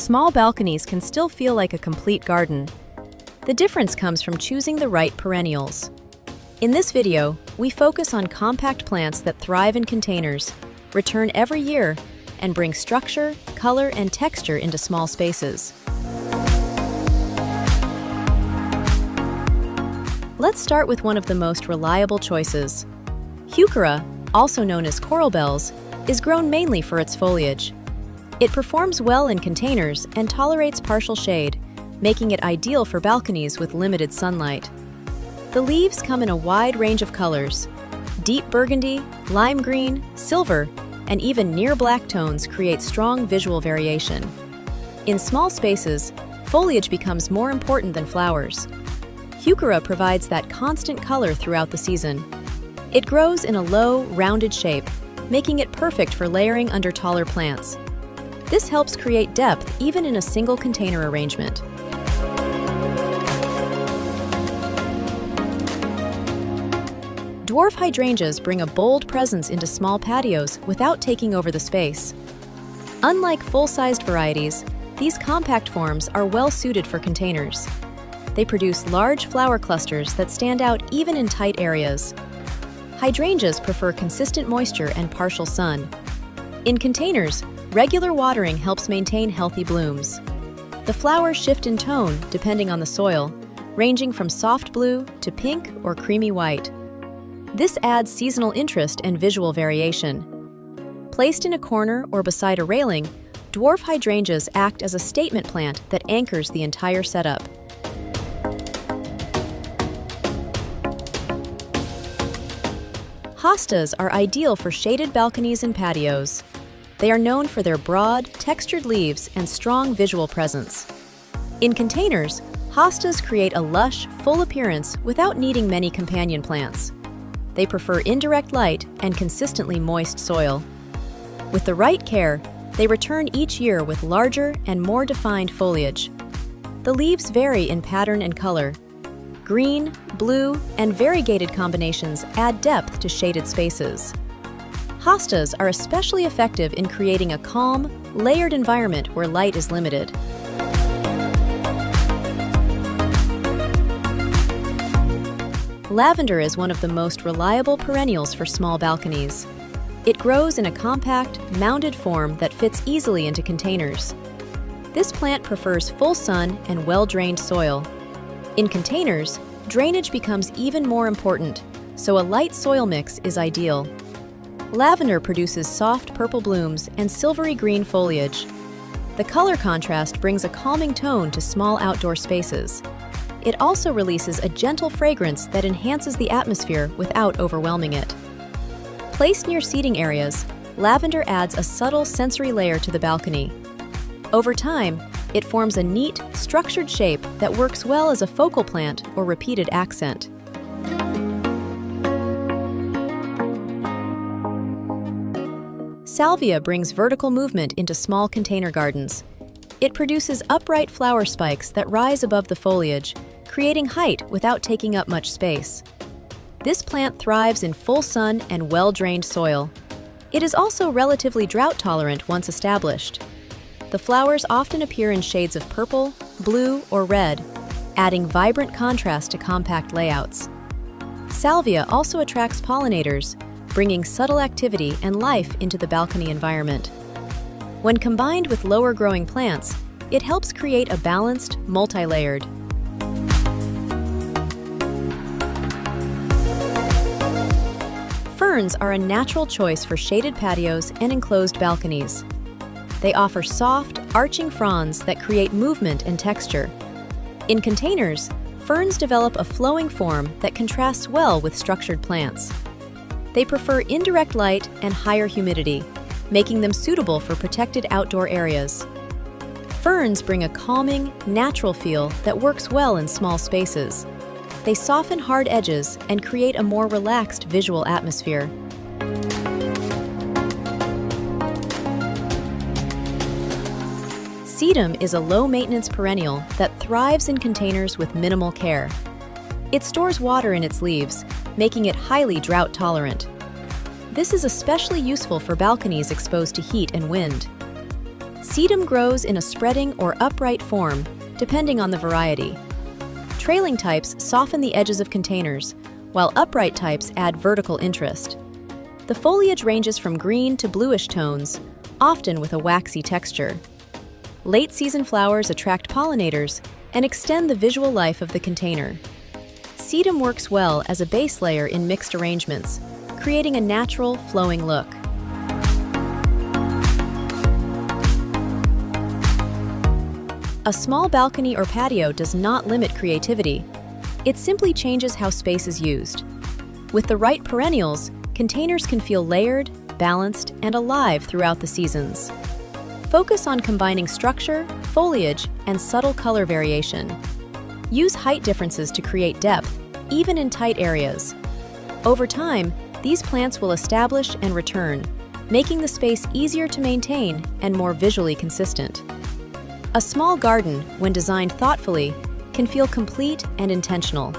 small balconies can still feel like a complete garden. The difference comes from choosing the right perennials. In this video, we focus on compact plants that thrive in containers, return every year, and bring structure, color, and texture into small spaces. Let's start with one of the most reliable choices. Heuchera, also known as coral bells, is grown mainly for its foliage. It performs well in containers and tolerates partial shade, making it ideal for balconies with limited sunlight. The leaves come in a wide range of colors. Deep burgundy, lime green, silver, and even near black tones create strong visual variation. In small spaces, foliage becomes more important than flowers. Heuchera provides that constant color throughout the season. It grows in a low, rounded shape, making it perfect for layering under taller plants. This helps create depth even in a single container arrangement. Dwarf hydrangeas bring a bold presence into small patios without taking over the space. Unlike full-sized varieties, these compact forms are well suited for containers. They produce large flower clusters that stand out even in tight areas. Hydrangeas prefer consistent moisture and partial sun. In containers, regular watering helps maintain healthy blooms. The flowers shift in tone depending on the soil, ranging from soft blue to pink or creamy white. This adds seasonal interest and visual variation. Placed in a corner or beside a railing, dwarf hydrangeas act as a statement plant that anchors the entire setup. Hostas are ideal for shaded balconies and patios. They are known for their broad, textured leaves and strong visual presence. In containers, hostas create a lush, full appearance without needing many companion plants. They prefer indirect light and consistently moist soil. With the right care, they return each year with larger and more defined foliage. The leaves vary in pattern and color. Green, blue, and variegated combinations add depth to shaded spaces. Hostas are especially effective in creating a calm, layered environment where light is limited. Lavender is one of the most reliable perennials for small balconies. It grows in a compact, mounded form that fits easily into containers. This plant prefers full sun and well-drained soil. In containers, drainage becomes even more important, so a light soil mix is ideal. Lavender produces soft purple blooms and silvery green foliage. The color contrast brings a calming tone to small outdoor spaces. It also releases a gentle fragrance that enhances the atmosphere without overwhelming it. Placed near seating areas, lavender adds a subtle sensory layer to the balcony. Over time, it forms a neat, structured shape that works well as a focal plant or repeated accent. Salvia brings vertical movement into small container gardens. It produces upright flower spikes that rise above the foliage, creating height without taking up much space. This plant thrives in full sun and well-drained soil. It is also relatively drought-tolerant once established. The flowers often appear in shades of purple, blue, or red, adding vibrant contrast to compact layouts. Salvia also attracts pollinators, bringing subtle activity and life into the balcony environment. When combined with lower-growing plants, it helps create a balanced, multi-layered. Ferns are a natural choice for shaded patios and enclosed balconies. They offer soft, arching fronds that create movement and texture. In containers, ferns develop a flowing form that contrasts well with structured plants. They prefer indirect light and higher humidity, making them suitable for protected outdoor areas. Ferns bring a calming, natural feel that works well in small spaces. They soften hard edges and create a more relaxed visual atmosphere. Sedum is a low-maintenance perennial that thrives in containers with minimal care. It stores water in its leaves, making it highly drought-tolerant. This is especially useful for balconies exposed to heat and wind. Sedum grows in a spreading or upright form, depending on the variety. Trailing types soften the edges of containers, while upright types add vertical interest. The foliage ranges from green to bluish tones, often with a waxy texture. Late-season flowers attract pollinators and extend the visual life of the container. Sedum works well as a base layer in mixed arrangements, creating a natural, flowing look. A small balcony or patio does not limit creativity. It simply changes how space is used. With the right perennials, containers can feel layered, balanced, and alive throughout the seasons. Focus on combining structure, foliage, and subtle color variation. Use height differences to create depth, even in tight areas. Over time, these plants will establish and return, making the space easier to maintain and more visually consistent. A small garden, when designed thoughtfully, can feel complete and intentional.